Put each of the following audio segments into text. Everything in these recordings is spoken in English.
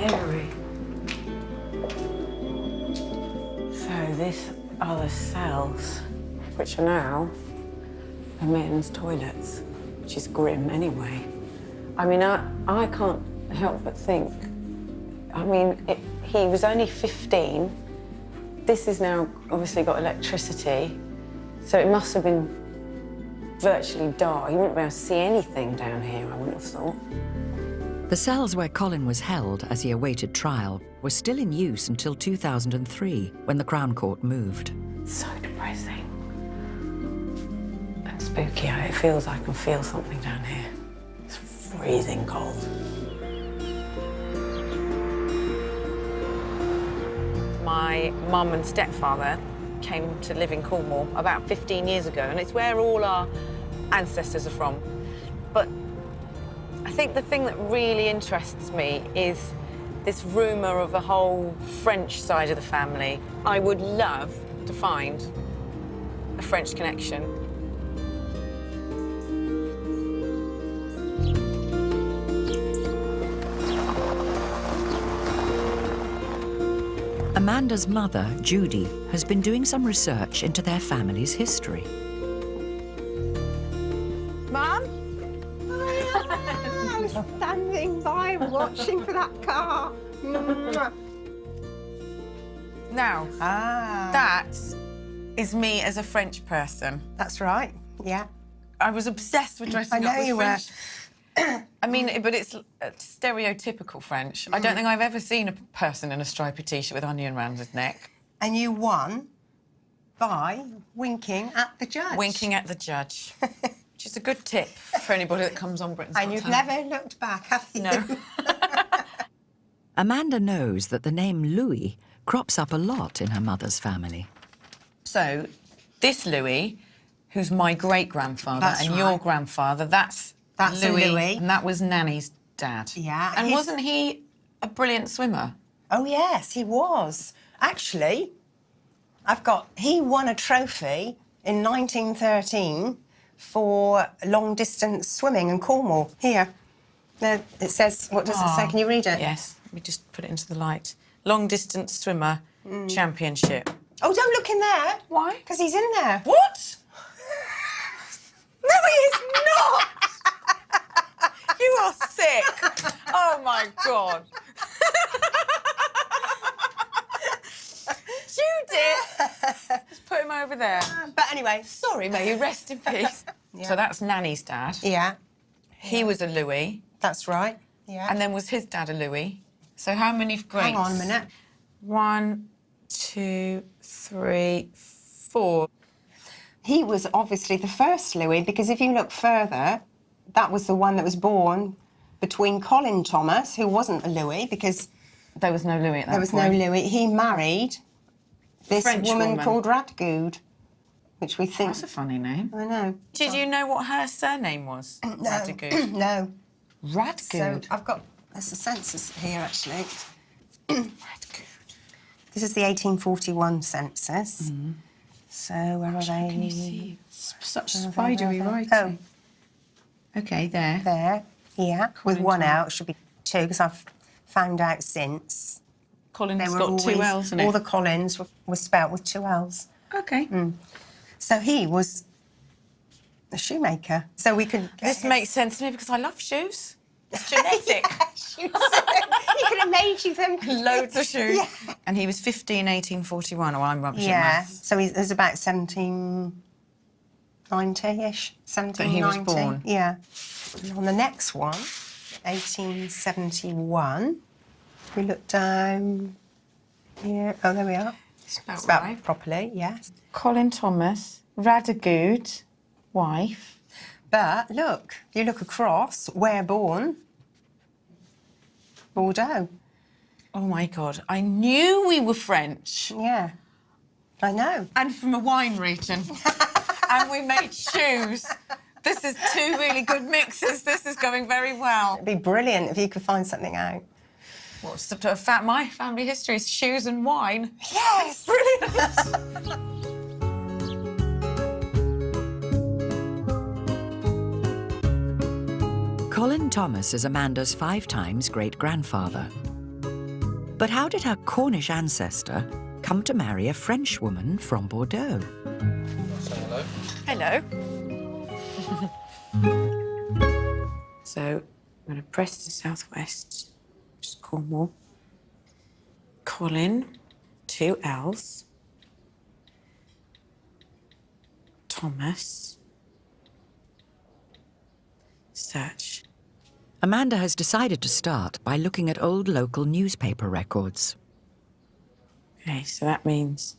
scary. So these are the cells, which are now the men's toilets, which is grim anyway. I mean, I can't help but think, I mean, he was only 15. This has now obviously got electricity, so it must have been virtually dark. You wouldn't be able to see anything down here, I wouldn't have thought. The cells where Colin was held as he awaited trial were still in use until 2003, when the Crown Court moved. So depressing. And spooky. It feels I can feel something down here. It's freezing cold. My mum and stepfather came to live in Cornwall about 15 years ago, and it's where all our ancestors are from. But I think the thing that really interests me is this rumour of the whole French side of the family. I would love to find a French connection. Amanda's mother, Judy, has been doing some research into their family's history. Mum? I was standing by watching for that car. Now, that is me as a French person. That's right, yeah. I was obsessed with dressing up with French. I mean, but it's stereotypical French. I don't think I've ever seen a person in a stripy T-shirt with onion around his neck. And you won by winking at the judge. Winking at the judge. Which is a good tip for anybody that comes on Britain's And Got you've Talent. never looked back, have you? No. Amanda knows that the name Louis crops up a lot in her mother's family. So, this Louis, who's my great-grandfather, That's and right. your grandfather, that's Louis. And that was Nanny's dad. Yeah. And wasn't he a brilliant swimmer? Oh, yes, he was. Actually, he won a trophy in 1913 for long-distance swimming in Cornwall. Here, it says, what does it say? Can you read it? Yes, let me just put it into the light. Long-distance swimmer championship. Oh, don't look in there. Why? Because he's in there. What? No, he is not! You are sick. Oh, my God. Judith! Just put him over there. But anyway, Sorry, may you rest in peace. Yeah. So that's Nanny's dad. yeah, He was a Louis. that's right. Yeah. And then was his dad a Louis? So how many greats? Hang on a minute. 1, 2, 3, 4. He was obviously the first Louis, because if you look further, that was the one that was born between Colin Thomas, who wasn't a Louis, because There was no Louis at that there was point. no Louis. He married this French woman woman. called Radgoud, which we think... That's a funny name. I know. Did you know what her surname was? No. Radgoud. No. Radgoud. So I've got... There's a census here, actually. Radgoud. This is the 1841 census. So where are they? Can you see? Such spidery writing. Oh, OK, there. there. Here. With Colin one Thomas. out. It should be 2, because I've found out since. Colin's They were got always, 2 L's in it. all the Collins were spelt with 2 L's. OK. So he was a shoemaker. So we could... This makes sense to me because I love shoes. It's genetic. Shoes. He could have made you them. Loads of shoes. Yeah. And he was 15, 1841. Oh, I'm rubbish at Yeah. maths. So he was about 1790-ish. 1790. When he was born. Yeah. And on the next one, 1871, we look down here. Oh, there we are. Spelt Spelt right. properly, yes. Colin Thomas, Radgoud, wife. But look, you look across, where born? Bordeaux. Oh, my God. I knew we were French. Yeah. I know. And from a wine region. And we made shoes. This is 2 really good mixes. This is going very well. It'd be brilliant if you could find something out. What's my family history is shoes and wine. Yes! Brilliant. Colin Thomas is Amanda's 5 times great-grandfather. But how did her Cornish ancestor come to marry a French woman from Bordeaux? Say hello. Hello. So I'm going to press to southwest, which is Cornwall. Colin, 2 L's. Thomas. Search. Amanda has decided to start by looking at old local newspaper records. Okay, so that means...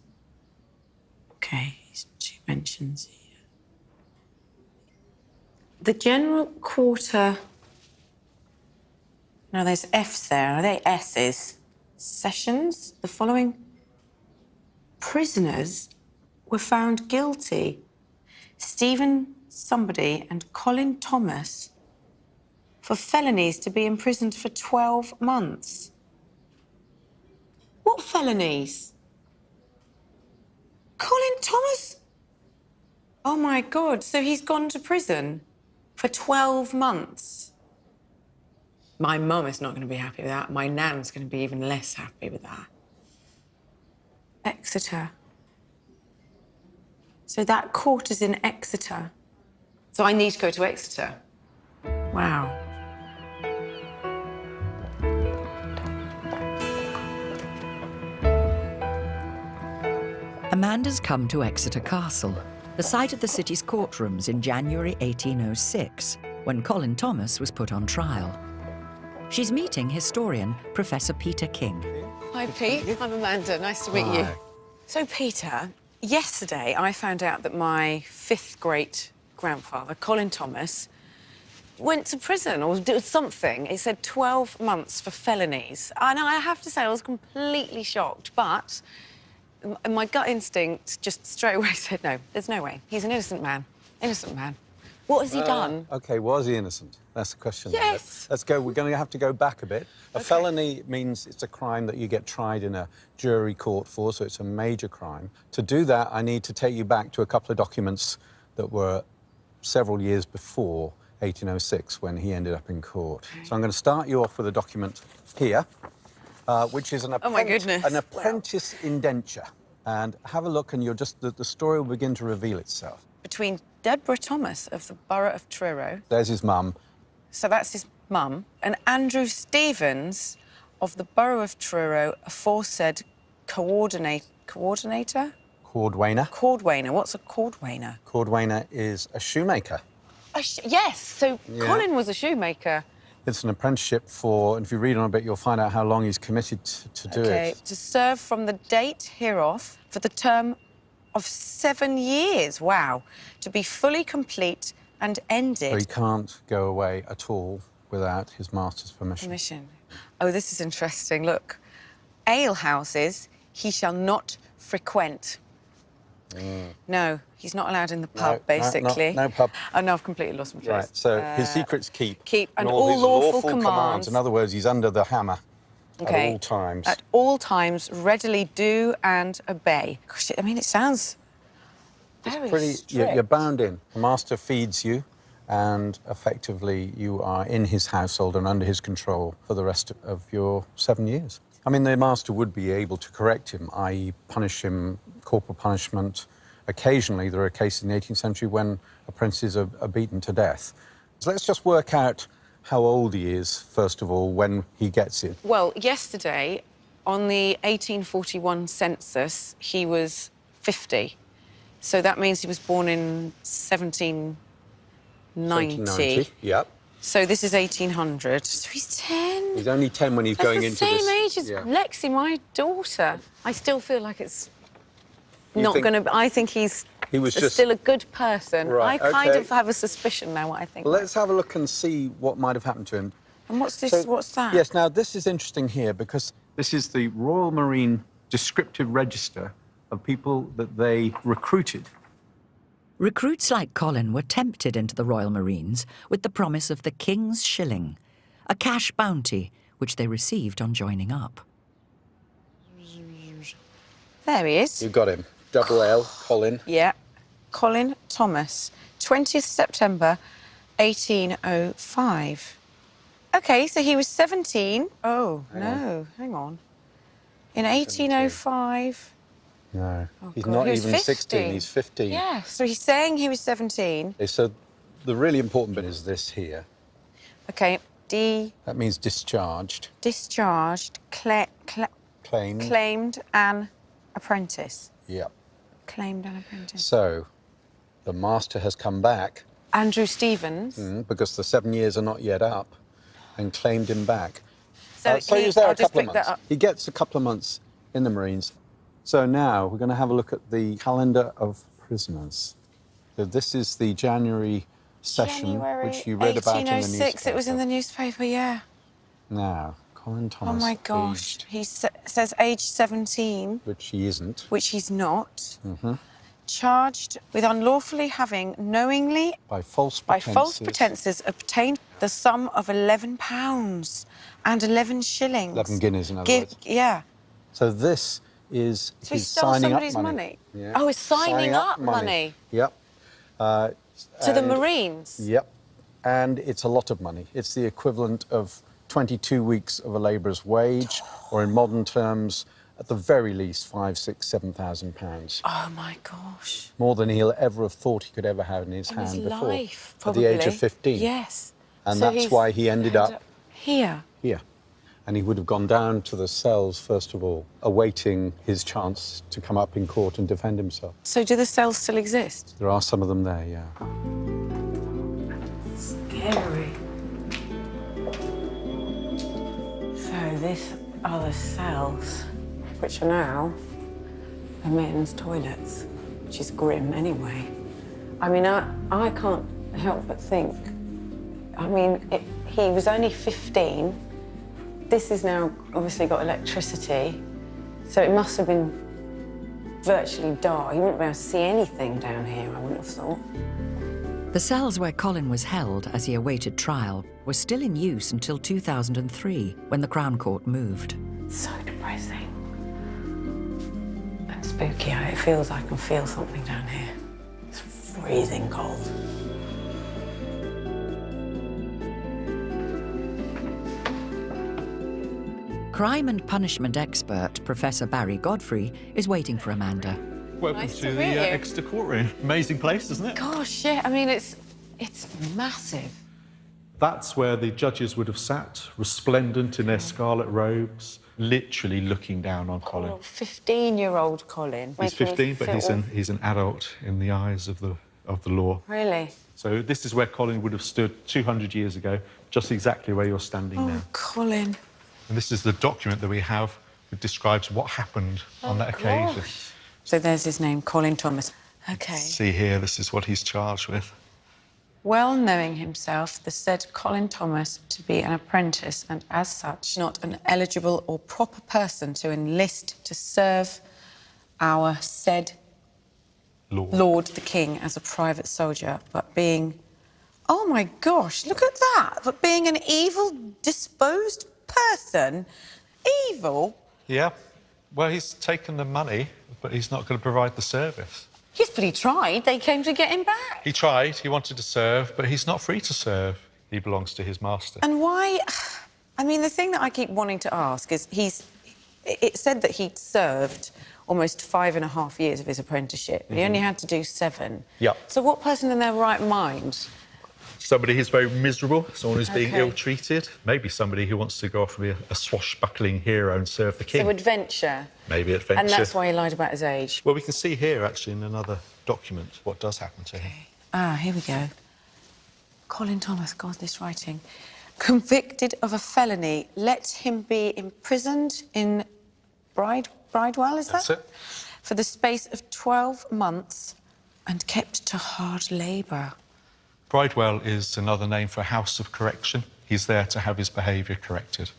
Okay, 2 mentions here. The general quarter... No, there's F's there. Are they S's? Sessions? The following prisoners were found guilty. Stephen somebody and Colin Thomas for felonies to be imprisoned for 12 months. What felonies? Colin Thomas? Oh, my God. So he's gone to prison for 12 months. My mum is not going to be happy with that. My nan's going to be even less happy with that. Exeter. So that court is in Exeter. So I need to go to Exeter. Wow. Amanda's come to Exeter Castle, the site of the city's courtrooms in January 1806, when Colin Thomas was put on trial. She's meeting historian Professor Peter King. Hi, Pete. I'm Amanda. Nice to meet you. So, Peter, yesterday I found out that my 5th great-grandfather, Colin Thomas, went to prison or did something. It said 12 months for felonies. And I have to say I was completely shocked, but my gut instinct just straight away said, no, there's no way. He's an innocent man. Innocent man. What has he done? OK, was he innocent? That's the question. Yes. Let's go. We're going to have to go back a bit. A felony means it's a crime that you get tried in a jury court for, so it's a major crime. To do that, I need to take you back to a couple of documents that were several years before 1806, when he ended up in court. So I'm going to start you off with a document here, which is an apprentice indenture. And have a look, and you'll just the story will begin to reveal itself. Between Deborah Thomas of the borough of Truro. There's his mum. So that's his mum. And Andrew Stevens of the borough of Truro, aforesaid coordinator? Cordwainer. Cordwainer. What's a cordwainer? Cordwainer is a shoemaker. Yes, so Yeah. Colin was a shoemaker. It's an apprenticeship for, and if you read on a bit, you'll find out how long he's committed to do it. To serve from the date hereof for the term of 7 years. Wow. To be fully complete and ended. So he can't go away at all without his master's permission. Oh, this is interesting. Look. Ale houses he shall not frequent. No, he's not allowed in the pub, basically. No pub. Oh, no, I've completely lost my place. Right, so his secret's keep. Keep, and all all his lawful commands. In other words, he's under the hammer at all times. At all times, readily do and obey. Gosh, I mean, it sounds very pretty. strict. You're bound in. The master feeds you, and effectively you are in his household and under his control for the rest of your 7 years. I mean, the master would be able to correct him, i.e. punish him, corporal punishment. Occasionally, there are cases in the 18th century when apprentices are beaten to death. So let's just work out how old he is, first of all, when he gets it. Well, yesterday, on the 1841 census, he was 50. So that means he was born in 1790. Yep. So this is 1800. So he's 10. He's only 10 when he's going into That's this. the same age as Lexi, my daughter. I still feel like it's not think- going to... I think he was still a good person. Right, I kind okay. of have a suspicion now what I think. Well, let's have a look and see what might have happened to him. And what's this? So- What's that? Yes, now this is interesting here because this is the Royal Marine descriptive register of people that they recruited. Recruits like Colin were tempted into the Royal Marines with the promise of the King's Shilling, a cash bounty which they received on joining up. There he is. You got him. Double L, Colin. Yeah. Colin Thomas, 20th September, 1805. OK, so he was 17. Oh, no, hang on. In 1805. No, Oh, he's God, not he was even 16, he's 15. Yeah, so he's saying he was 17. Okay, so the really important bit is this here. Okay, That means discharged. discharged, Claimed. claimed an apprentice. Yep. Claimed an apprentice. So the master has come back Andrew Stevens. because the 7 years are not yet up and claimed him back. So he was there I'll a just couple of pick that months. up. He gets a couple of months in the Marines. So now we're going to have a look at the calendar of prisoners. So this is the January session, January which you read about in the 1806. newspaper. It was in the newspaper, yeah. Now, Colin Thomas. Oh my gosh. aged, He says age 17, which he isn't. which he's not. Mm-hmm. Charged with unlawfully having knowingly, By false by pretenses. false pretences, obtained the sum of £11 and 11 shillings. 11 guineas, in other words. Yeah. So this is So he his stole signing somebody's up money. Yeah. Oh, it's signing up money. Yep. To the And- Marines. Yep. And it's a lot of money. It's the equivalent of 22 weeks of a labourer's wage, or in modern terms, at the very least, £5,000, £6,000, £7,000. Oh my gosh. More than he'll ever have thought he could ever have in his In hand his before. life, At probably. the age of 15. Yes. And So that's he's why he ended up here. here. And he would have gone down to the cells, first of all, awaiting his chance to come up in court and defend himself. So do the cells still exist? There are some of them there, yeah. Scary. So this are the cells, which are now the men's toilets, which is grim anyway. I mean, I can't help but think, I mean, he was only 15. This has now obviously got electricity, so it must have been virtually dark. You wouldn't be able to see anything down here, I wouldn't have thought. The cells where Colin was held as he awaited trial were still in use until 2003, when the Crown Court moved. So depressing. And spooky. It feels I can feel something down here. It's freezing cold. Crime and punishment expert Professor Barry Godfrey is waiting for Amanda. Welcome Nice to to the meet you. Exeter courtroom. Amazing place, isn't it? Gosh, yeah. I mean, it's massive. That's where the judges would have sat, resplendent in their scarlet robes, literally looking down on Colin. 15-year-old Colin. He's Making me 15, but feel he's an adult in the eyes of the law. Really? So this is where Colin would have stood 200 years ago, just exactly where you're standing now. Colin. And this is the document that we have that describes what happened on that occasion. So there's his name, Colin Thomas. Okay. See here, this is what he's charged with. Well knowing himself, the said Colin Thomas to be an apprentice and as such not an eligible or proper person to enlist to serve our said Lord the King as a private soldier, but being, oh my gosh, look at that, but being an evil disposed person, evil? Yeah, well, he's taken the money, but he's not going to provide the service. Yes, but he tried. They came to get him back. He tried, he wanted to serve, but he's not free to serve. He belongs to his master. And why? I mean, the thing that I keep wanting to ask is it said that he'd served almost 5.5 years of his apprenticeship, but he only had to do 7. Yep. So what person in their right mind? Somebody who's very miserable, someone who's being Okay. ill-treated, maybe somebody who wants to go off and be a swashbuckling hero and serve the king. So adventure. Maybe adventure. And that's why he lied about his age. Well, we can see here, actually, in another document, what does happen to him. Ah, here we go. Colin Thomas, God, this writing. Convicted of a felony, let him be imprisoned in Bridewell, is that? That's it. For the space of 12 months and kept to hard labour. Bridewell is another name for a house of correction. He's there to have his behaviour corrected.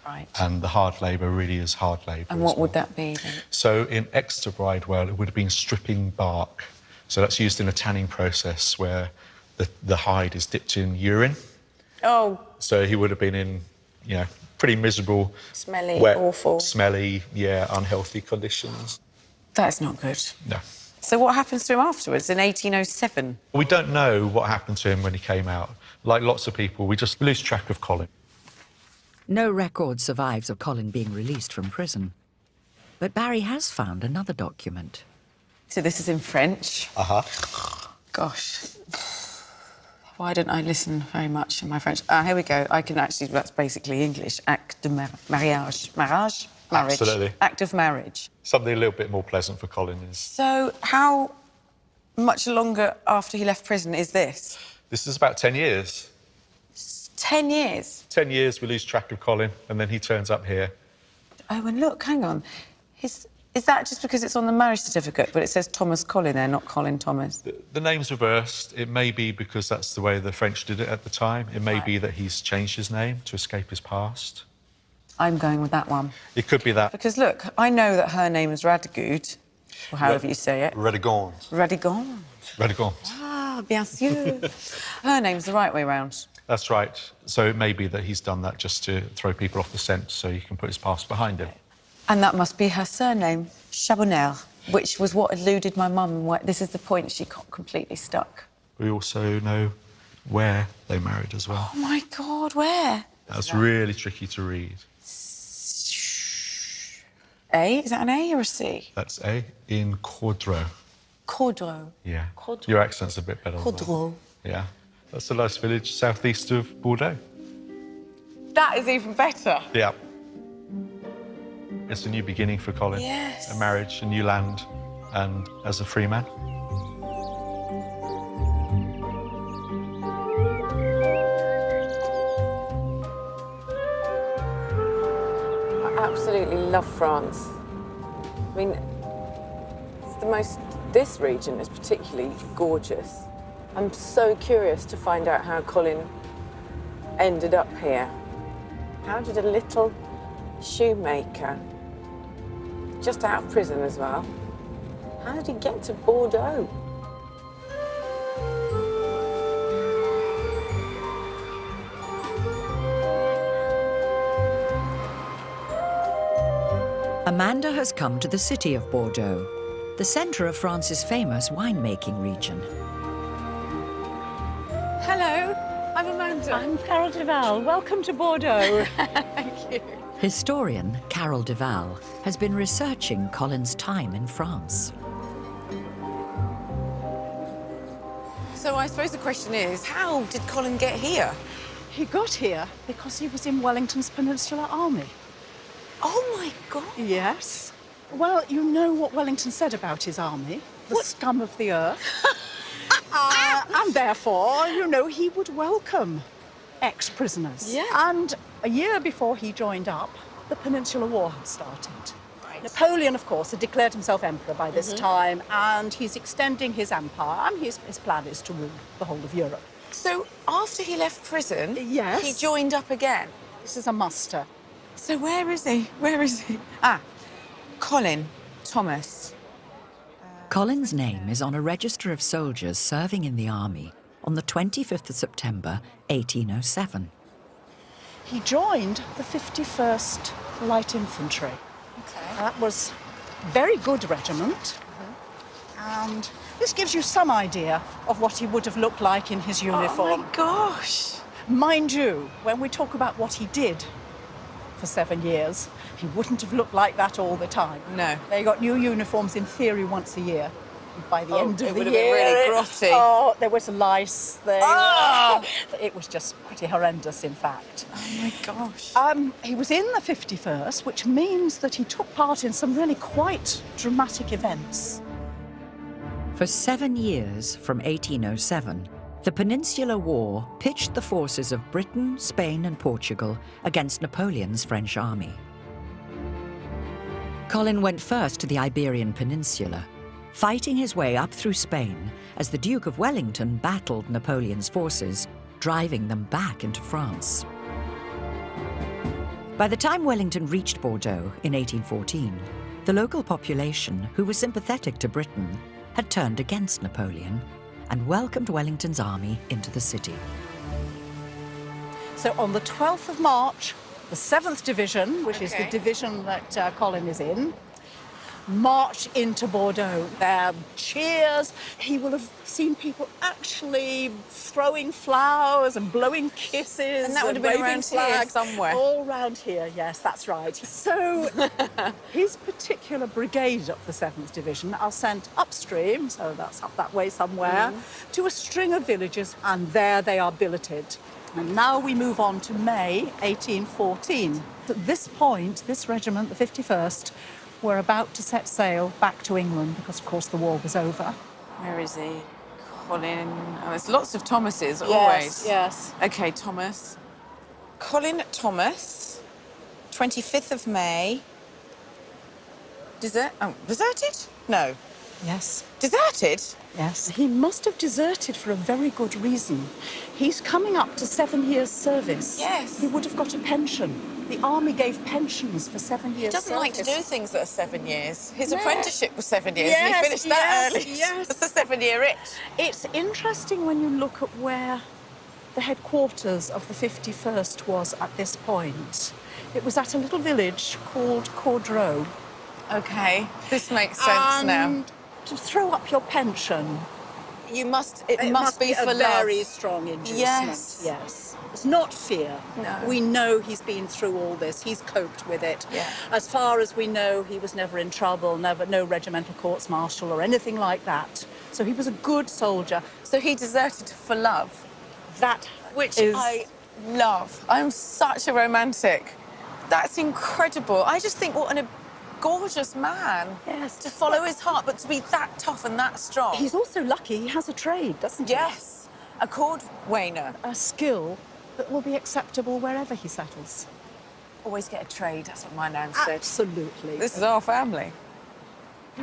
Right. And the hard labour really is hard labour. And as what would well. that be then? So in Exeter Bridewell, it would have been stripping bark. So that's used in a tanning process where the hide is dipped in urine. Oh, So he would have been in, you know, pretty miserable, smelly, wet, awful. smelly, yeah, unhealthy conditions. That's not good. No. So what happens to him afterwards in 1807? We don't know what happened to him when he came out. Like lots of people, we just lose track of Colin. No record survives of Colin being released from prison. But Barry has found another document. So this is in French. Uh-huh. Gosh. Why didn't I listen very much to my French? Here we go. I can actually, that's basically English. Acte de mariage. Marriage? Marriage. Absolutely. Act of marriage. Something a little bit more pleasant for Colin is... So how much longer after he left prison is this? This is about 10 years. 10 years? 10 years we lose track of Colin, and then he turns up here. Oh, and look, hang on. Is that just because it's on the marriage certificate, but it says Thomas Colin there, not Colin Thomas? The name's reversed. It may be because that's the way the French did it at the time. It may be that he's changed his name to escape his past. I'm going with that one. It could be that. Because, look, I know that her name is Radegund, or however you say it. Radegund. Radegund. Radegund. Ah, bien sûr. Her name's the right way round. That's right. So it may be that he's done that just to throw people off the scent so he can put his past behind him. And that must be her surname, Chabonnel, which was what eluded my mum. This is the point she got completely stuck. We also know where they married as well. Oh, my God, where? That's really tricky to read. A? Is that an A or a C? That's A, in Cordreau. Cordreau. Yeah. Cordreau. Your accent's a bit better. Cordreau. Yeah. That's a nice village southeast of Bordeaux. That is even better. Yeah. It's a new beginning for Colin. Yes. A marriage, a new land, and as a free man. I absolutely love France. I mean, this region is particularly gorgeous. I'm so curious to find out how Colin ended up here. How did a little shoemaker, just out of prison as well, how did he get to Bordeaux? Amanda has come to the city of Bordeaux, the centre of France's famous winemaking region. Hello, I'm Amanda. I'm Carol Duval. Welcome to Bordeaux. Thank you. Historian Carol Duval has been researching Colin's time in France. So I suppose the question is, how did Colin get here? He got here because he was in Wellington's Peninsular Army. Oh, my God. Yes. Well, you know what Wellington said about his army, the scum of the earth. And therefore, you know, he would welcome ex-prisoners. Yeah. And a year before he joined up, the Peninsular War had started. Right. Napoleon, of course, had declared himself emperor by this time, and he's extending his empire, and his plan is to rule the whole of Europe. So after he left prison, Yes. he joined up again. This is a muster. So where is he? Where is he? Colin Thomas. Colin's name is on a register of soldiers serving in the army on the 25th of September, 1807. He joined the 51st Light Infantry. Okay. That was a very good regiment. And this gives you some idea of what he would have looked like in his uniform. Oh, my gosh. Mind you, when we talk about what he did for 7 years, he wouldn't have looked like that all the time. No. They got new uniforms in theory once a year. And by the end of it the would have year, been really grotty. Oh, there was lice there. Oh! It was just pretty horrendous, in fact. Oh, my gosh. He was in the 51st, which means that he took part in some really quite dramatic events. For 7 years, from 1807, the Peninsular War pitched the forces of Britain, Spain and Portugal against Napoleon's French army. Colin went first to the Iberian Peninsula, fighting his way up through Spain as the Duke of Wellington battled Napoleon's forces, driving them back into France. By the time Wellington reached Bordeaux in 1814, the local population, who was sympathetic to Britain, had turned against Napoleon and welcomed Wellington's army into the city. So on the 12th of March, the 7th Division, which is the division that Colin is in, march into Bordeaux. Their cheers. He will have seen people actually throwing flowers and blowing kisses. And that would have been waving around here flags. somewhere. All around here, yes, that's right. So his particular brigade of the 7th Division are sent upstream, so that's up that way somewhere, to a string of villages, and there they are billeted. And now we move on to May 1814. At this point, this regiment, the 51st, were about to set sail back to England because, of course, the war was over. Where is he? Colin. Oh, there's lots of Thomases, always. Yes. Okay, Thomas. Colin Thomas, 25th of May. Deserted? No. Yes. Deserted? Yes. He must have deserted for a very good reason. He's coming up to 7 years' service. Yes. He would have got a pension. The army gave pensions for 7 years' He doesn't like to do service. things that are 7 years. His Yes. apprenticeship was 7 years, and Yes, he finished that yes, early. yes. That's a 7-year itch. It's interesting when you look at where the headquarters of the 51st was at this point. It was at a little village called Cordreau. Okay, this makes sense now. And to throw up your pension, It must be for a love. very strong inducement. Yes. Yes. It's not fear. No. We know he's been through all this. He's coped with it. Yeah. As far as we know, he was never in trouble, no regimental courts-martial or anything like that. So he was a good soldier. So he deserted for love, That which is... I love. I'm such a romantic. That's incredible. I just think, what a gorgeous man. Yes. To follow his heart, but to be that tough and that strong. He's also lucky he has a trade, doesn't he? Yes. A cordwainer. A skill that will be acceptable wherever he settles. Always get a trade, that's what my nan said. Absolutely. This is our family.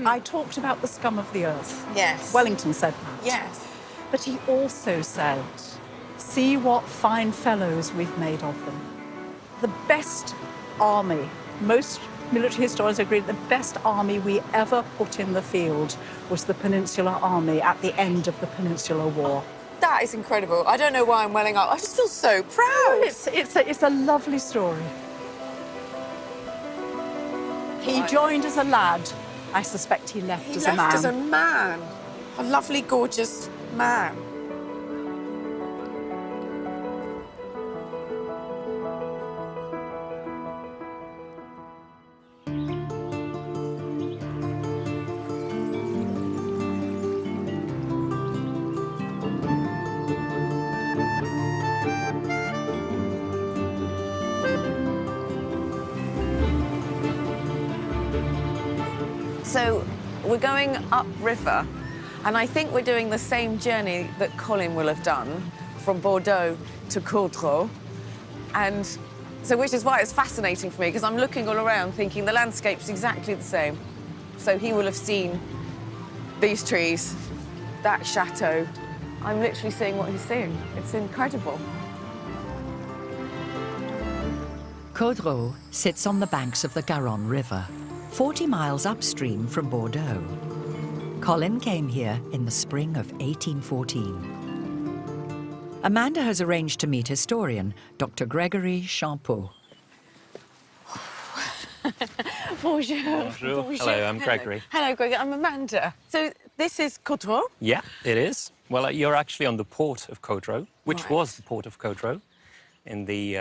I talked about the scum of the earth. Yes. Wellington said that. Yes. But he also said, see what fine fellows we've made of them. The best army, most military historians agree, the best army we ever put in the field was the Peninsular Army at the end of the Peninsular War. That is incredible. I don't know why I'm welling up. I just feel so proud. It's a lovely story. He joined as a lad. I suspect he left as a man. He left as a man. A lovely, gorgeous man. So we're going upriver, and I think we're doing the same journey that Colin will have done from Bordeaux to Cordreau. And so, which is why it's fascinating for me, because I'm looking all around thinking the landscape's exactly the same. So he will have seen these trees, that chateau. I'm literally seeing what he's seeing. It's incredible. Cordreau sits on the banks of the Garonne River, 40 miles upstream from Bordeaux. Colin came here in the spring of 1814. Amanda has arranged to meet historian Dr. Gregory Champeau. Bonjour. Bonjour. Hello, I'm Gregory. Hello, Gregory. I'm Amanda. So this is Cordreau? Yeah, it is. Well, you're actually on the port of Cordreau, which Right. was the port of Cordreau in the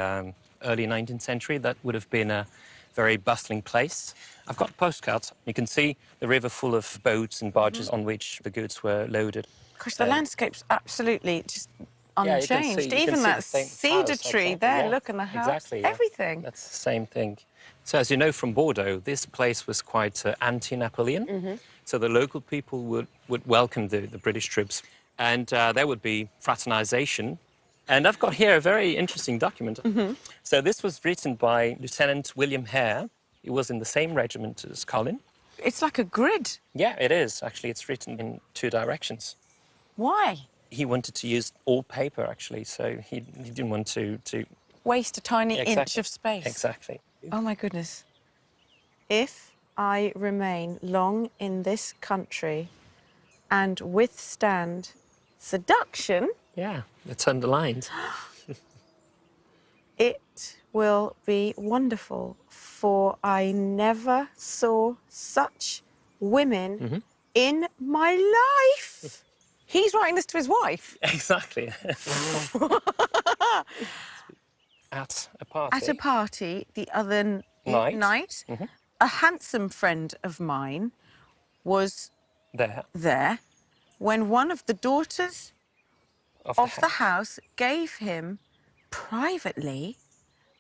early 19th century. That would have been a very bustling place. I've got postcards. You can see the river full of boats and barges on which the goods were loaded. Gosh, the landscape's absolutely just Yeah, you can unchanged. see- you can Even see that the same cedar house, tree exactly, there, yeah. look, and the house, Exactly, yeah. everything. That's the same thing. So as you know from Bordeaux, this place was quite anti-Napoleon. So the local people would welcome the British troops. And there would be fraternization. And I've got here a very interesting document. So this was written by Lieutenant William Hare. He was in the same regiment as Colin. It's like a grid. Yeah, it is. Actually, it's written in 2 directions. Why? He wanted to use all paper, actually, so he didn't want to Waste a tiny inch Exactly. of space. Exactly. Oh, my goodness. If I remain long in this country and withstand seduction, Yeah, it's underlined. it will be wonderful, for I never saw such women in my life. He's writing this to his wife. Exactly. At a party. At a party the other night, a handsome friend of mine was there when one of the daughters of the house gave him privately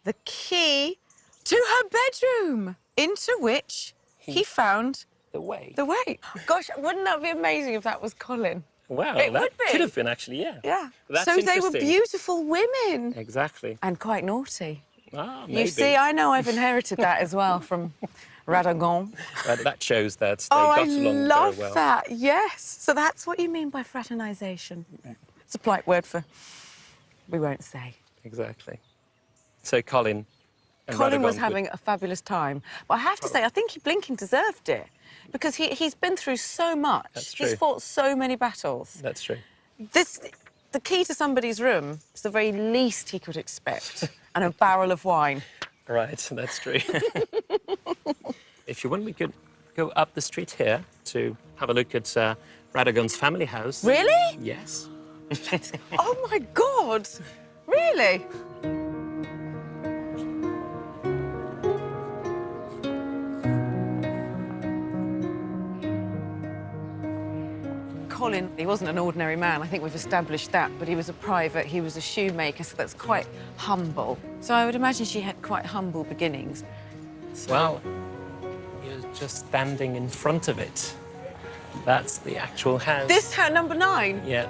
the key to her bedroom, into which he found the way. the way. Gosh, wouldn't that be amazing if that was Colin? Wow, It that would be. could have been actually, yeah. Yeah. That's So they were interesting. beautiful women. Exactly. And quite naughty. Ah, maybe. You see, I know I've inherited that as well from Radagon. That shows that they Oh, got I along love very well. that. Yes. So that's what you mean by fraternisation. It's a polite word for we won't say. Exactly. So Colin and Colin was Radagon having a fabulous time. But I have to say, I think he blinking deserved it. Because he's been through so much. That's true. He's fought so many battles. That's true. The key to somebody's room is the very least he could expect. And a barrel of wine. Right, that's true. If you want, we could go up the street here to have a look at Radagon's family house. Really? Yes. Oh, my God. Really? Colin, he wasn't an ordinary man. I think we've established that, but he was a private, he was a shoemaker, so that's quite humble. So I would imagine she had quite humble beginnings. So... Well, you're just standing in front of it. That's the actual house. This house, number 9? Yeah.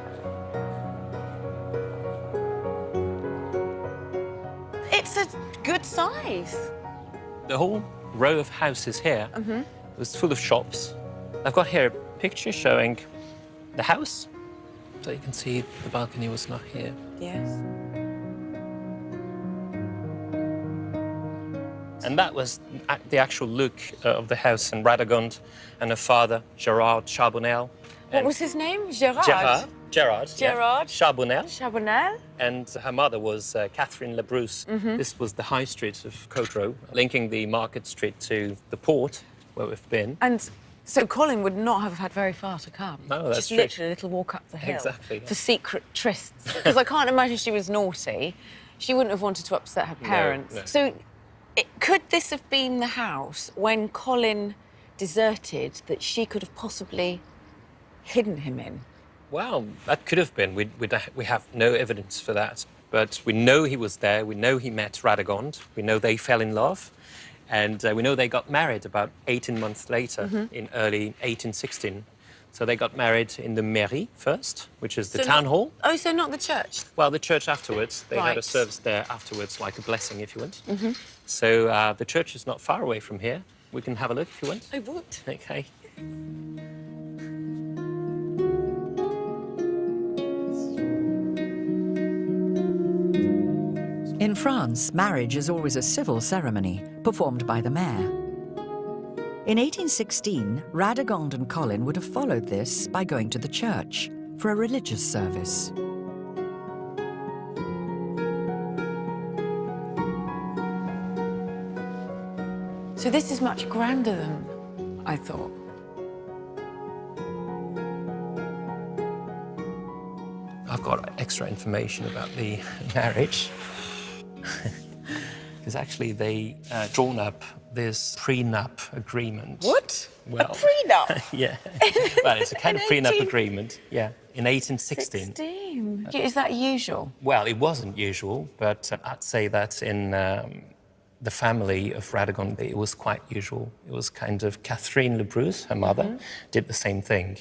It's a good size. The whole row of houses here was full of shops. I've got here a picture showing the house, so you can see the balcony was not here. Yes. And that was the actual look of the house, and Radagund and her father, Gerard Charbonnel. What was his name? Gerard? Gerard. Gerard. Charbonnel. Charbonnel? And her mother was Catherine Labrousse. This was the high street of Cotereau, linking the market street to the port, where we've been. And so Colin would not have had very far to come. No, that's Just true. literally a little walk up the hill. Exactly, yeah. For secret trysts. Because I can't imagine she was naughty. She wouldn't have wanted to upset her parents. no. So could this have been the house when Colin deserted that she could have possibly hidden him in? Well, that could have been. We have no evidence for that. But we know he was there. We know he met Radagond. We know they fell in love. And we know they got married about 18 months later, in early 1816. So they got married in the mairie first, which is the town hall. Oh, so not the church? Well, the church afterwards. They had a Right. service there afterwards, like a blessing, if you want. So the church is not far away from here. We can have a look if you want. I would. Okay. In France, marriage is always a civil ceremony performed by the mayor. In 1816, Radagond and Colin would have followed this by going to the church for a religious service. So this is much grander than I thought. I've got extra information about the marriage. Because actually they drawn up this prenup agreement. What? Well, A prenup? yeah. Well, it's a kind of In prenup 18 agreement, yeah, in 1816. 16. Is that usual? Well, it wasn't usual, but I'd say that in the family of Radagond, it was quite usual. It was kind of Catherine Labrousse, her mother, did the same thing.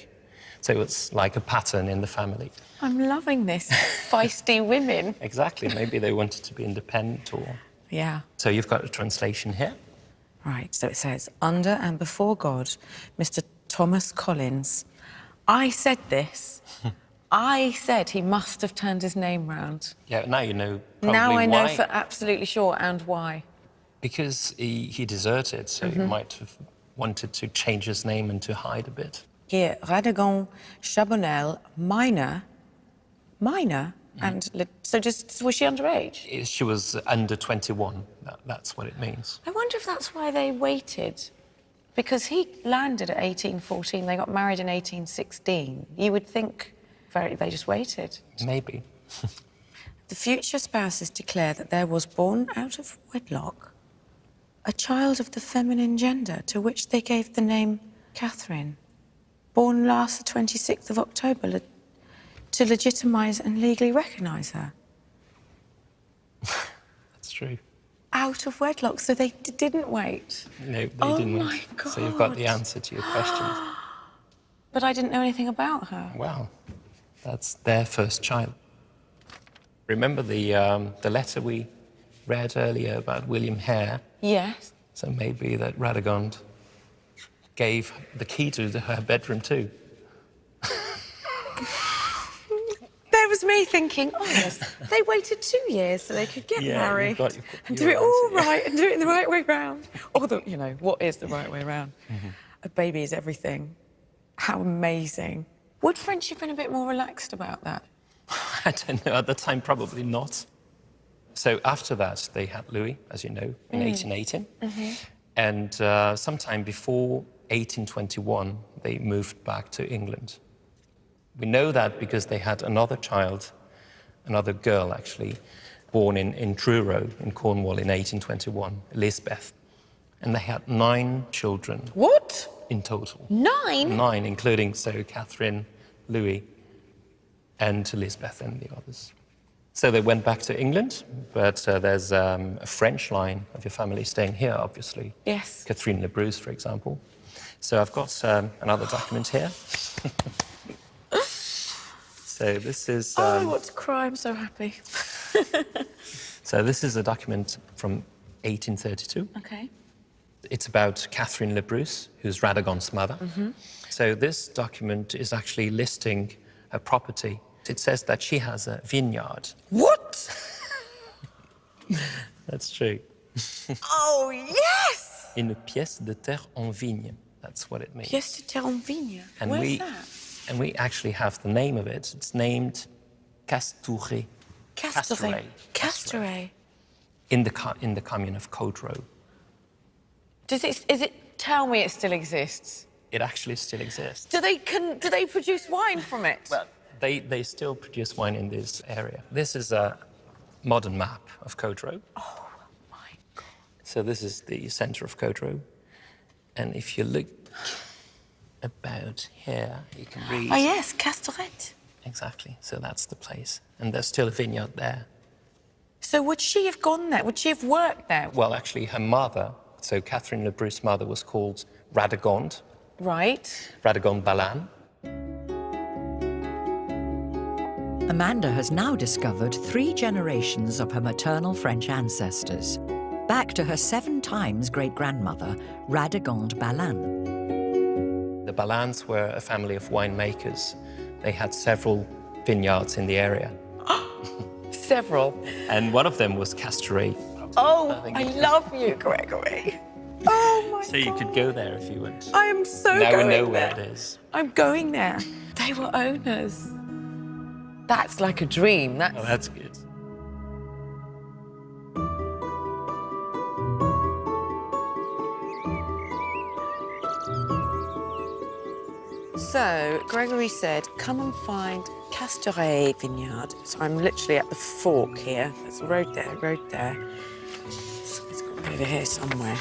So it was like a pattern in the family. I'm loving this. Feisty women. Exactly. Maybe they wanted to be independent or... Yeah. So you've got a translation here. Right, so it says, under and before God, Mr. Thomas Collins. I said this. I said he must have turned his name round. Yeah, now you know probably Now I know why. for absolutely sure, and why. Because he deserted, so he might have wanted to change his name and to hide a bit. Here, Radagond Charbonnel, minor, and so just, was she underage? She was under 21, that's what it means. I wonder if that's why they waited Because he landed at 1814, they got married in 1816. You would think they just waited. Maybe. The future spouses declare that there was born out of wedlock a child of the feminine gender, to which they gave the name Catherine, born last the 26th of October, to legitimise and legally recognise her. That's true. Out of wedlock, so they didn't wait. No, they didn't. Oh my God. So you've got the answer to your questions. But I didn't know anything about her. Wow, that's their first child. Remember the letter we read earlier about William Hare? Yes. So maybe that Radegund gave the key to her bedroom too. There was me thinking, oh yes, they waited 2 years so they could get married and do it all right and do it in the right way round. Or the, you know, what is the right way round? A baby is everything. How amazing. Would French have been a bit more relaxed about that? I don't know, at the time probably not. So after that, they had Louis, as you know, in 1818. And sometime before 1821, they moved back to England. We know that because they had another child, another girl actually, born in Truro in Cornwall in 1821, Elizabeth. And they had 9 children. What? In total. 9? 9, including Catherine, Louis, and Elizabeth and the others. So they went back to England, but there's a French line of your family staying here, obviously. Yes. Catherine Le Bruce, for example. So I've got another document here. So this is... I want to cry, I'm so happy. So this is a document from 1832. Okay. It's about Catherine Le Bruce, who's Radegund's mother. So this document is actually listing her property. It says that she has a vineyard. What? That's true. Oh, yes! Une pièce de terre en vigne. That's what it means. Pièce de terre en vigne. And Where's that? And we actually have the name of it. It's named Castoret. Castoret. Castoret. In the commune of Codrow. Is it tell me it still exists? It actually still exists. Do they produce wine from it? Well, they still produce wine in this area. This is a modern map of Codrow. Oh my God. So this is the center of Codrow. And if you look about here, you can read... Oh yes, Castoret. Exactly, so that's the place. And there's still a vineyard there. So would she have gone there? Would she have worked there? Well, actually, her mother, so Catherine Le Bruce's mother, was called Radegund. Right. Radegund Balan. Amanda has now discovered 3 generations of her maternal French ancestors, back to her 7 times great-grandmother, Radegund Balan. The Balans were a family of winemakers. They had several vineyards in the area. Several. And one of them was Castoret. Oh, I love you, Gregory. Oh my God. So you could go there if you want. I am so now going we know there. where it is. I'm going there. They were owners. That's like a dream. Oh, that's good. So, Gregory said, come and find Castoret Vineyard. So I'm literally at the fork here. There's a road there, So it's got to be over here somewhere.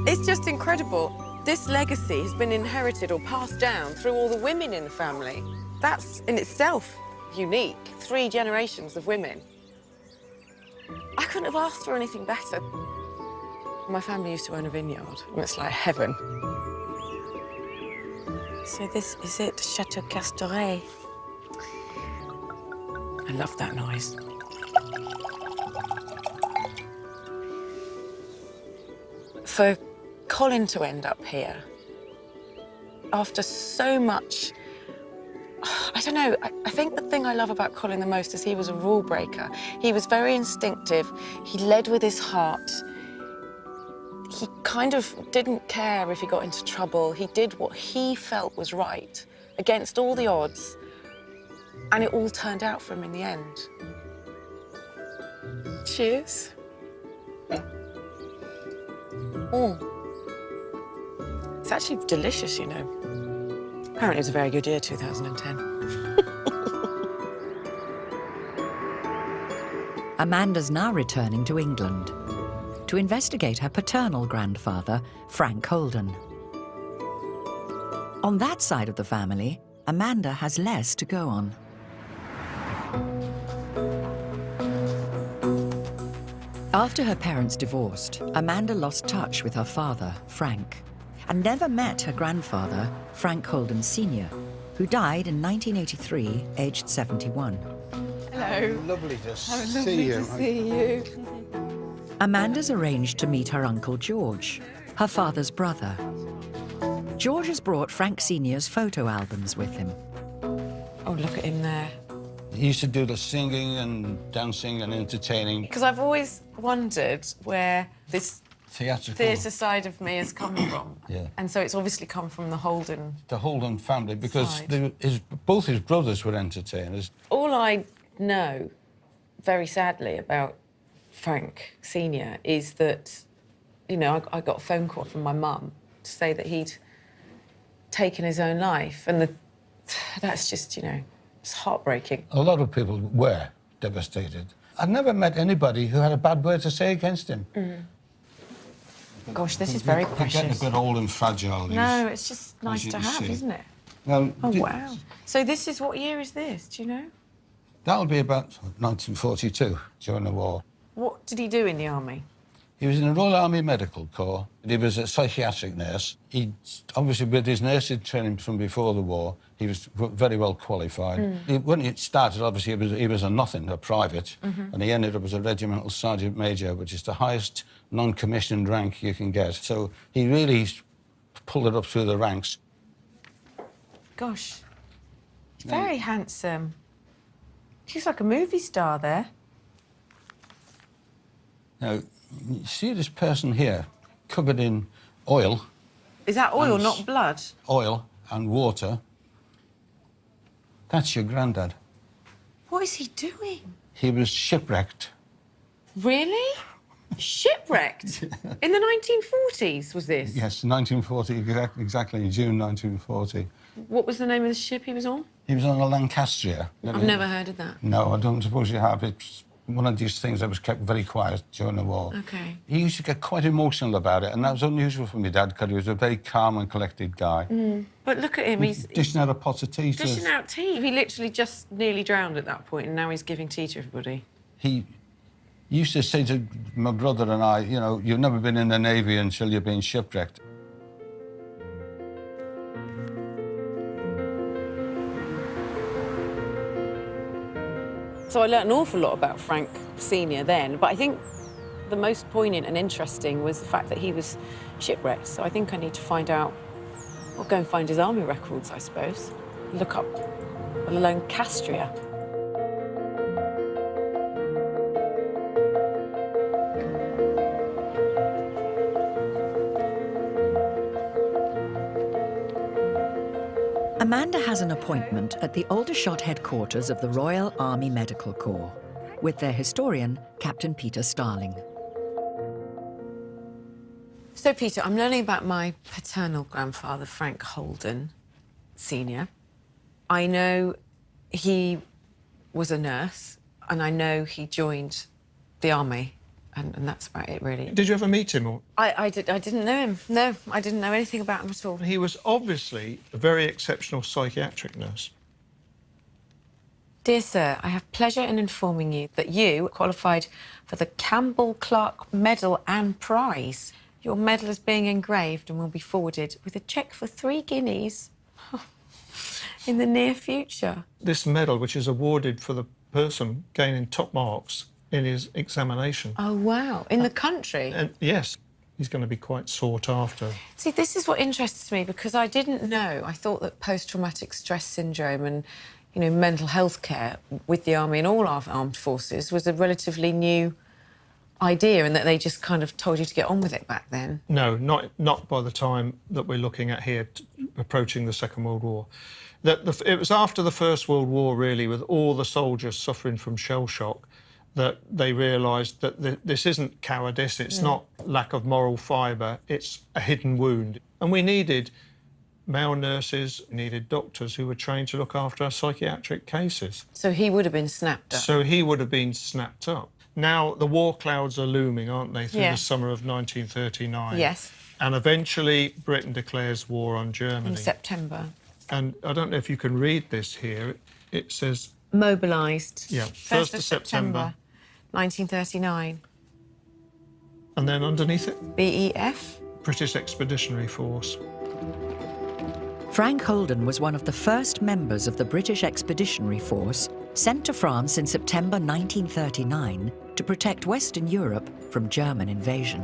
It's just incredible. This legacy has been inherited or passed down through all the women in the family. That's in itself unique. 3 generations of women. I couldn't have asked for anything better. My family used to own a vineyard, and it's like heaven. So this is it, Chateau Castoret. I love that noise. For Colin to end up here, after so much, I don't know, I think the thing I love about Colin the most is he was a rule breaker. He was very instinctive. He led with his heart. He kind of didn't care if he got into trouble. He did what he felt was right, against all the odds. And it all turned out for him in the end. Cheers. It's actually delicious, you know. Apparently it was a very good year, 2010. Amanda's now returning to England to investigate her paternal grandfather, Frank Holden. On that side of the family, Amanda has less to go on. After her parents divorced, Amanda lost touch with her father, Frank, and never met her grandfather, Frank Holden Sr., who died in 1983, aged 71. Hello. Lovely to Lovely to see you. Amanda's arranged to meet her uncle George, her father's brother. George has brought Frank Sr.'s photo albums with him. Oh, look at him there. He used to do the singing and dancing and entertaining. Because I've always wondered where this Theatrical. theatre side of me has come from. Yeah. And so it's obviously come from the Holden. The Holden family, because Side. both his brothers were entertainers. All I know, very sadly, about Frank Sr. is that, you know, I got a phone call from my mum to say that he'd taken his own life. And that's just, you know, it's heartbreaking. A lot of people were devastated. I've never met anybody who had a bad word to say against him. Gosh, this is very They're getting a precious. bit old and fragile. No, it's just nice you to can have, see. isn't it? Well, Oh, wow. So this is, what year is this, do you know? That'll be about 1942, during the war. What did he do in the army? He was in the Royal Army Medical Corps. He was a psychiatric nurse. He, obviously, with his nursing training from before the war, he was very well qualified. When he started, obviously, he was a nothing, a private, and he ended up as a regimental sergeant major, which is the highest non-commissioned rank you can get. So he really pulled it up through the ranks. Gosh, he's very handsome. He's like a movie star there. Now, you see this person here, covered in oil. Is that oil, And not blood? Oil and water. That's your granddad. What is he doing? He was shipwrecked. Really? Shipwrecked? In the 1940s, was this? Yes, 1940, exactly, June 1940. What was the name of the ship he was on? He was on the Lancastria. I've never heard of that. No, I don't suppose you have. It's one of these things that was kept very quiet during the war. Okay. He used to get quite emotional about it, and that was unusual for my dad, because he was a very calm and collected guy. But look at him, he's Dishing out a pot of tea to us. dishing out tea. He literally just nearly drowned at that point, and now he's giving tea to everybody. He used to say to my brother and I, you know, you've never been in the Navy until you've been shipwrecked. So I learnt an awful lot about Frank Sr. then, but I think the most poignant and interesting was the fact that he was shipwrecked. So I think I need to find out, or go and find his army records, I suppose. Look up Lancastria. Amanda has an appointment at the Aldershot headquarters of the Royal Army Medical Corps with their historian, Captain Peter Starling. So, Peter, I'm learning about my paternal grandfather, Frank Holden Sr. I know he was a nurse, and I know he joined the army, and that's about it, really. Did you ever meet him? Or? I didn't know him. No, I didn't know anything about him at all. He was obviously a very exceptional psychiatric nurse. Dear sir, I have pleasure in informing you that you qualified for the Campbell Clark Medal and Prize. Your medal is being engraved and will be forwarded with a cheque for 3 guineas in the near future. This medal, which is awarded for the person gaining top marks in his examination. Oh, wow. In the country? And yes, he's going to be quite sought after. See, this is what interests me, because I didn't know. I thought that post-traumatic stress syndrome and, you know, mental health care with the army and all our armed forces was a relatively new idea, and that they just kind of told you to get on with it back then. No, not by the time that we're looking at here, approaching the Second World War. It was after the First World War, really, with all the soldiers suffering from shell shock, that they realised that this isn't cowardice, it's not lack of moral fibre, it's a hidden wound. And we needed male nurses, needed doctors who were trained to look after our psychiatric cases. So he would have been snapped up? So he would have been snapped up. Now, the war clouds are looming, aren't they, through the summer of 1939? Yes. And eventually, Britain declares war on Germany. In September. And I don't know if you can read this here. It says... Mobilised. Yeah, 1st of September. 1939. And then underneath it? BEF? British Expeditionary Force. Frank Holden was one of the first members of the British Expeditionary Force sent to France in September 1939 to protect Western Europe from German invasion.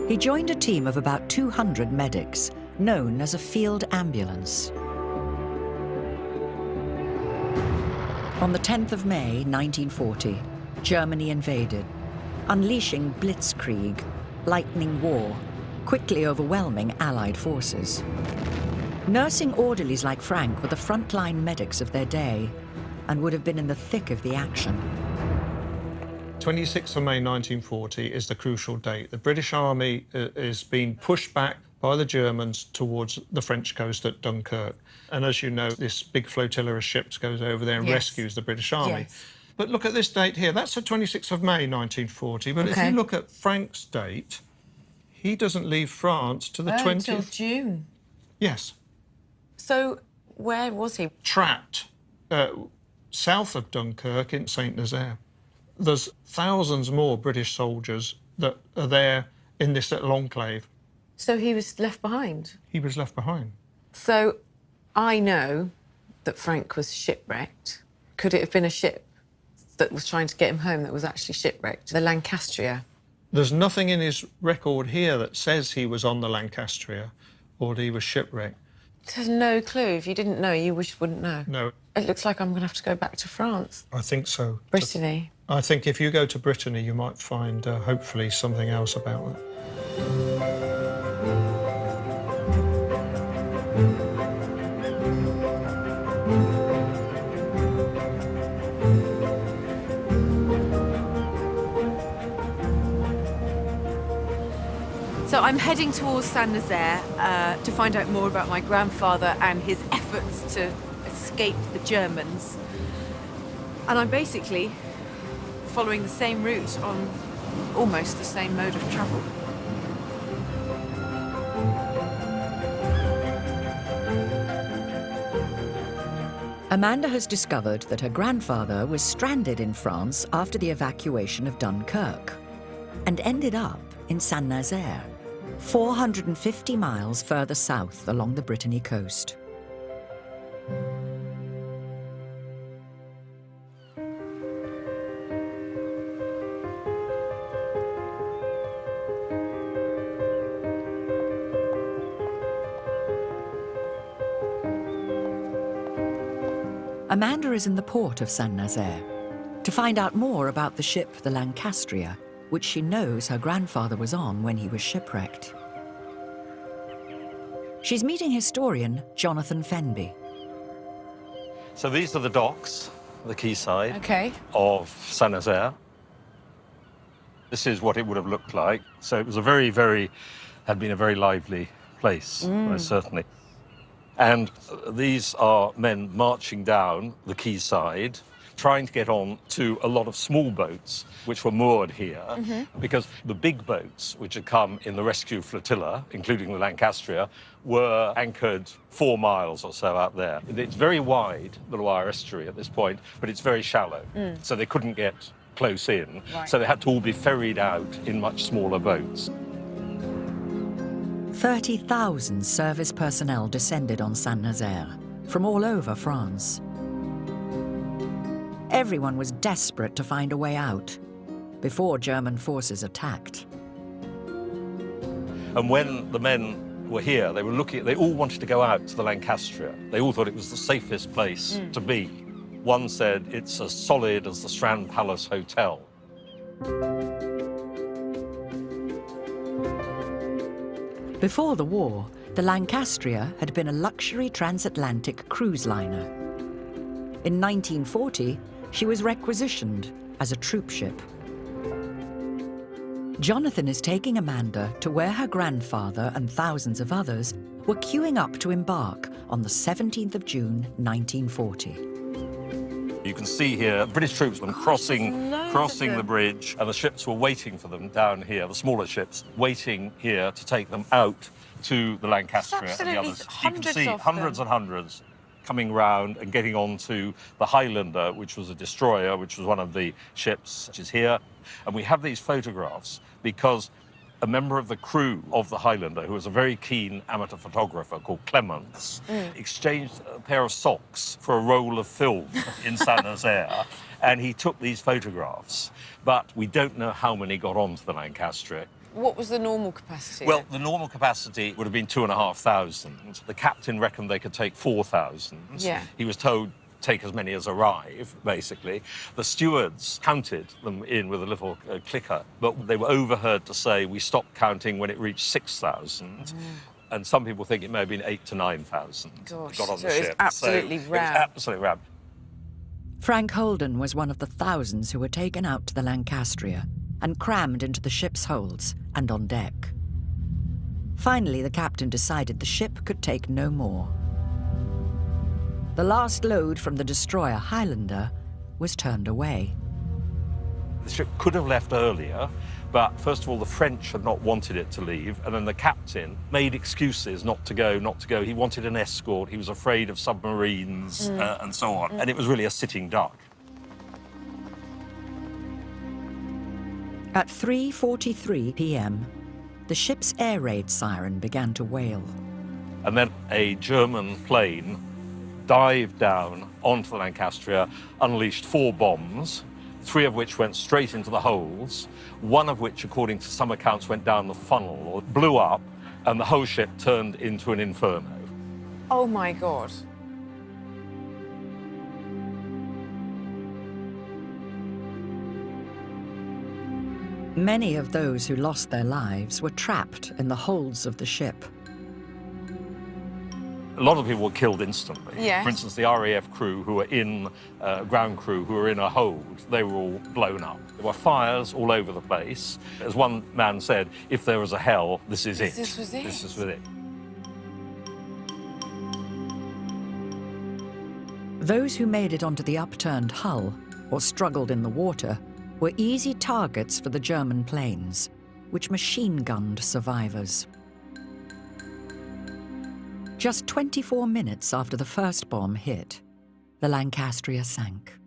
He joined a team of about 200 medics, known as a field ambulance. On the 10th of May, 1940, Germany invaded, unleashing blitzkrieg, lightning war, quickly overwhelming Allied forces. Nursing orderlies like Frank were the frontline medics of their day and would have been in the thick of the action. 26th of May 1940 is the crucial date. The British Army is being pushed back by the Germans towards the French coast at Dunkirk. And as you know, this big flotilla of ships goes over there and rescues the British Army. Yes. But look at this date here. That's the 26th of May 1940. But if you look at Frank's date, he doesn't leave France to the 20th. Until June. Yes. So where was he? Trapped south of Dunkirk in St Nazaire. There's thousands more British soldiers that are there in this little enclave. So he was left behind? He was left behind. So I know that Frank was shipwrecked. Could it have been a ship that was trying to get him home that was actually shipwrecked? The Lancastria? There's nothing in his record here that says he was on the Lancastria or that he was shipwrecked. There's no clue. If you didn't know, you wouldn't know. No. It looks like I'm going to have to go back to France. I think so. Brittany. I think if you go to Brittany, you might find, hopefully, something else about it. So I'm heading towards Saint Nazaire to find out more about my grandfather and his efforts to escape the Germans. And I'm basically following the same route on almost the same mode of travel. Amanda has discovered that her grandfather was stranded in France after the evacuation of Dunkirk and ended up in Saint Nazaire, 450 miles further south along the Brittany coast. Amanda is in the port of Saint Nazaire to find out more about the ship, the Lancastria, which she knows her grandfather was on when he was shipwrecked. She's meeting historian Jonathan Fenby. So these are the docks, the quayside of Saint Nazaire. This is what it would have looked like. So it was a had been a very lively place, most certainly. And these are men marching down the quayside, trying to get on to a lot of small boats which were moored here, because the big boats which had come in the rescue flotilla, including the Lancastria, were anchored 4 miles or so out there. It's very wide, the Loire estuary at this point, but it's very shallow, so they couldn't get close in. Right. So they had to all be ferried out in much smaller boats. 30,000 service personnel descended on Saint Nazaire from all over France. Everyone was desperate to find a way out before German forces attacked. And when the men were here, they all wanted to go out to the Lancastria. They all thought it was the safest place to be. One said it's as solid as the Strand Palace Hotel. Before the war, the Lancastria had been a luxury transatlantic cruise liner. In 1940, she was requisitioned as a troop ship. Jonathan is taking Amanda to where her grandfather and thousands of others were queuing up to embark on the 17th of June, 1940. You can see here British troops crossing the bridge, and the ships were waiting for them down here, the smaller ships, waiting here to take them out to the Lancastria and the others. You can see hundreds and hundreds coming round and getting onto the Highlander, which was a destroyer, which was one of the ships, which is here. And we have these photographs because a member of the crew of the Highlander, who was a very keen amateur photographer called Clements, exchanged a pair of socks for a roll of film in Saint-Nazaire, and he took these photographs. But we don't know how many got onto the Lancastria. What was the normal capacity? Well, the normal capacity would have been 2,500. The captain reckoned they could take 4,000. Yeah. He was told take as many as arrive, basically. The stewards counted them in with a little clicker, but they were overheard to say we stopped counting when it reached 6,000. And some people think it may have been 8,000 to 9,000 got on the ship. It was absolutely rammed. It was absolutely rammed. Frank Holden was one of the thousands who were taken out to the Lancastria and crammed into the ship's holds and on deck. Finally, the captain decided the ship could take no more. The last load from the destroyer Highlander was turned away. The ship could have left earlier, but first of all, the French had not wanted it to leave, and then the captain made excuses not to go. He wanted an escort, he was afraid of submarines, and so on. And it was really a sitting duck. At 3:43 p.m., the ship's air raid siren began to wail. And then a German plane dived down onto the Lancastria, unleashed 4 bombs, 3 of which went straight into the holds, 1 of which, according to some accounts, went down the funnel or blew up, and the whole ship turned into an inferno. Oh, my God. Many of those who lost their lives were trapped in the holds of the ship. A lot of people were killed instantly. Yes. For instance, the RAF crew who were in, ground crew who were in a hold, they were all blown up. There were fires all over the place. As one man said, if there was a hell, this is it. This was it. This is it. Those who made it onto the upturned hull or struggled in the water were easy targets for the German planes, which machine-gunned survivors. Just 24 minutes after the first bomb hit, the Lancastria sank.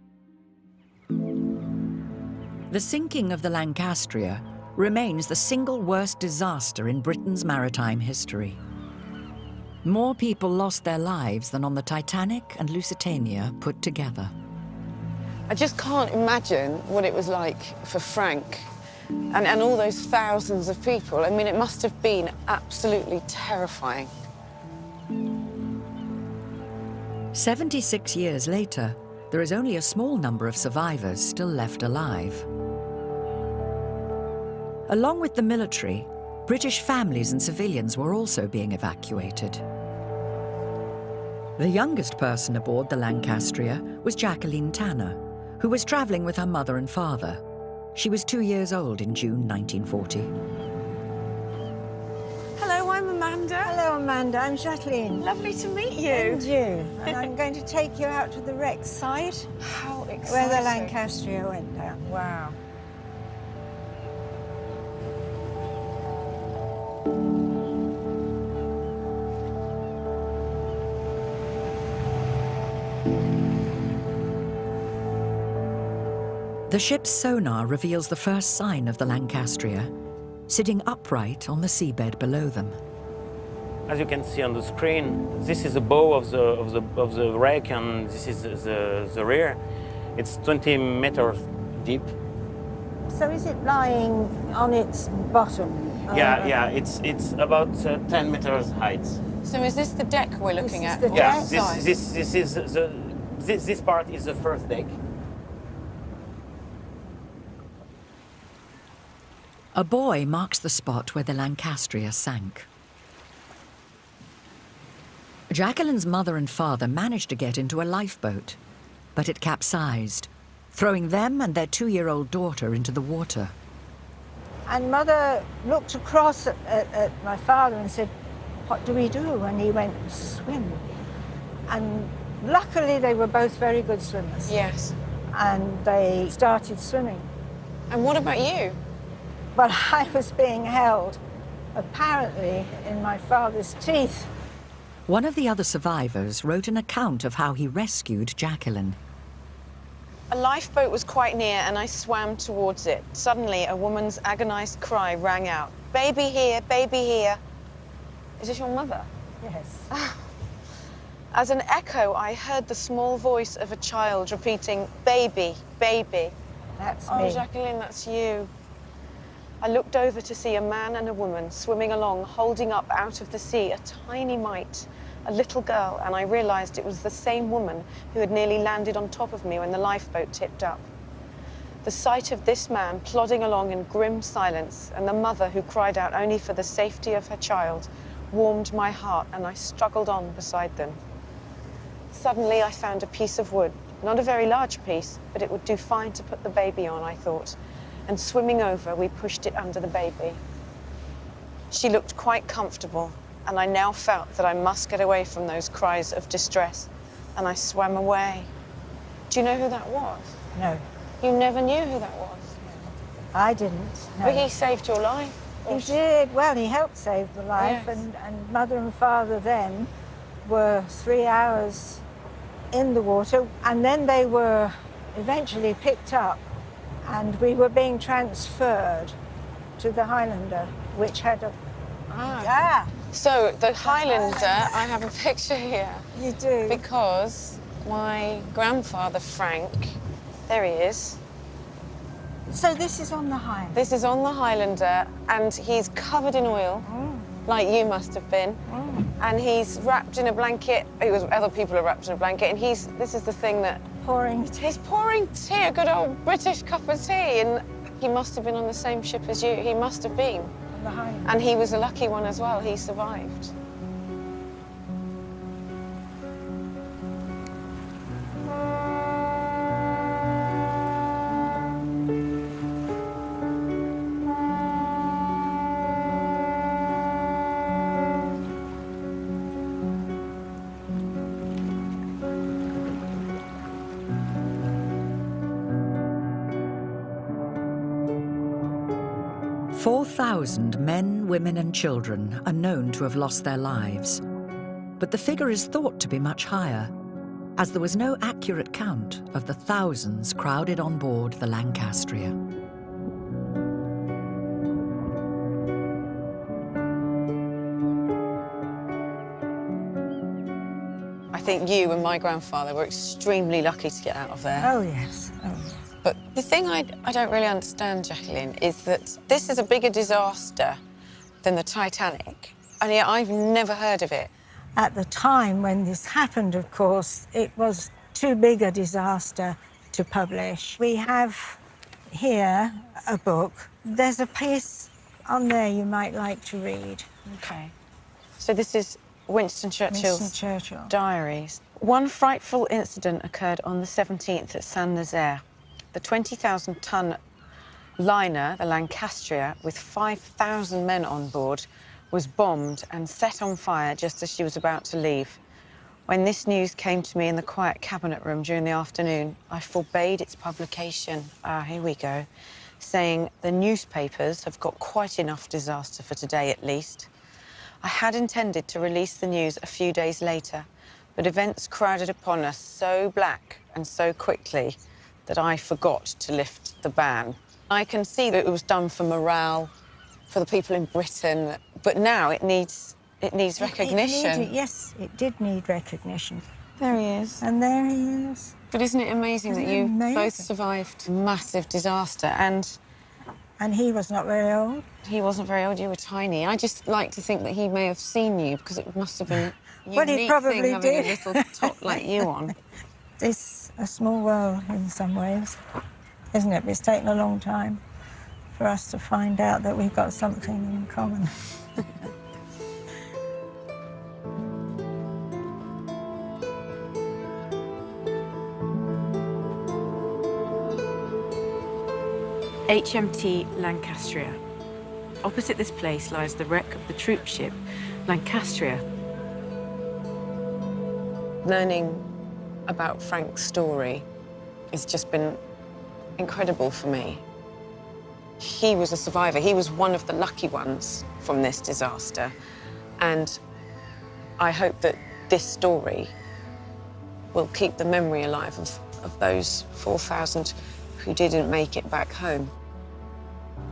The sinking of the Lancastria remains the single worst disaster in Britain's maritime history. More people lost their lives than on the Titanic and Lusitania put together. I just can't imagine what it was like for Frank and all those thousands of people. I mean, it must have been absolutely terrifying. 76 years later, there is only a small number of survivors still left alive. Along with the military, British families and civilians were also being evacuated. The youngest person aboard the Lancastria was Jacqueline Tanner, who was traveling with her mother and father. She was 2 years old in June 1940. Hello, I'm Amanda. Hello, Amanda. I'm Jacqueline. Lovely to meet you. And you. And I'm going to take you out to the wreck site. How exciting. Where the Lancastria went down. Wow. The ship's sonar reveals the first sign of the Lancastria, sitting upright on the seabed below them. As you can see on the screen, this is the bow of the wreck, and this is the rear. It's 20 meters deep. So is it lying on its bottom? Yeah, it's about 10 meters height. So is this the deck we're looking at? Yeah, this part is the first deck. A buoy marks the spot where the Lancastria sank. Jacqueline's mother and father managed to get into a lifeboat, but it capsized, throwing them and their 2-year-old daughter into the water. And Mother looked across at my father and said, "What do we do?" And he went, "Swim." And luckily they were both very good swimmers. Yes. And they started swimming. And what about you? Well, I was being held, apparently, in my father's teeth. One of the other survivors wrote an account of how he rescued Jacqueline. A lifeboat was quite near and I swam towards it. Suddenly, a woman's agonized cry rang out. "Baby here, baby here." Is this your mother? Yes. As an echo, I heard the small voice of a child repeating, "Baby, baby." That's Oh, me. Jacqueline, that's you. I looked over to see a man and a woman swimming along, holding up out of the sea a tiny mite, a little girl, and I realized it was the same woman who had nearly landed on top of me when the lifeboat tipped up. The sight of this man plodding along in grim silence and the mother who cried out only for the safety of her child warmed my heart, and I struggled on beside them. Suddenly, I found a piece of wood. Not a very large piece, but it would do fine to put the baby on, I thought. And swimming over, we pushed it under the baby. She looked quite comfortable, and I now felt that I must get away from those cries of distress, and I swam away. Do you know who that was? No, You never knew who that was? I didn't. No. But he saved your life. He did. Well, he helped save the life, Yes. and Mother and Father then were 3 hours in the water, and then they were eventually picked up, and we were being transferred to the Highlander, which had a... So, the Highlander, I have a picture here. You do? Because my grandfather, Frank, there he is. So this is on the Highlander? This is on the Highlander, and he's covered in oil, like you must have been. And he's wrapped in a blanket. Other people are wrapped in a blanket, and this is the thing that... Pouring tea. He's pouring tea, a good old British cup of tea, and he must have been on the same ship as you. He must have been. On the Highlander. And he was a lucky one as well. He survived. 4,000 men, women and children are known to have lost their lives. But the figure is thought to be much higher, as there was no accurate count of the thousands crowded on board the Lancastria. I think you and my grandfather were extremely lucky to get out of there. Oh, yes. Oh, yes. But the thing I don't really understand, Jacqueline, is that this is a bigger disaster than the Titanic, and yet I've never heard of it. At the time when this happened, of course, it was too big a disaster to publish. We have here a book. There's a piece on there you might like to read. Okay. So this is Winston Churchill's Winston Churchill. diaries. One frightful incident occurred on the 17th at Saint-Nazaire. The 20,000-ton liner, the Lancastria, with 5,000 men on board, was bombed and set on fire just as she was about to leave. When this news came to me in the quiet cabinet room during the afternoon, I forbade its publication. Here we go. Saying the newspapers have got quite enough disaster for today, at least. I had intended to release the news a few days later, but events crowded upon us so black and so quickly that I forgot to lift the ban. I can see that it was done for morale, for the people in Britain, but now it needs recognition. Yes, it did need recognition. There he is. And there he is. But isn't it amazing Isn't that it you amazing? both survived a massive disaster? And he was not very old. He wasn't very old. You were tiny. I just like to think that he may have seen you, because it must have been a Well, he unique probably thing having did. a little top like you on. It's a small world in some ways, isn't it? It's taken a long time for us to find out that we've got something in common. HMT Lancastria. Opposite this place lies the wreck of the troop ship Lancastria. Learning about Frank's story has just been incredible for me. He was a survivor. He was one of the lucky ones from this disaster. And I hope that this story will keep the memory alive of those 4,000 who didn't make it back home.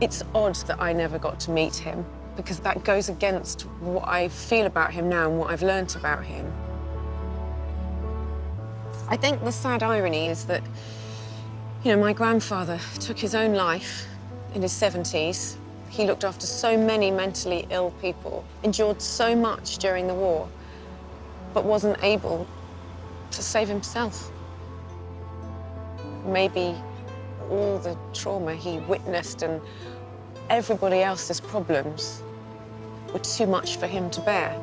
It's odd that I never got to meet him, because that goes against what I feel about him now and what I've learnt about him. I think the sad irony is that, you know, my grandfather took his own life in his 70s. He looked after so many mentally ill people, endured so much during the war, but wasn't able to save himself. Maybe all the trauma he witnessed and everybody else's problems were too much for him to bear.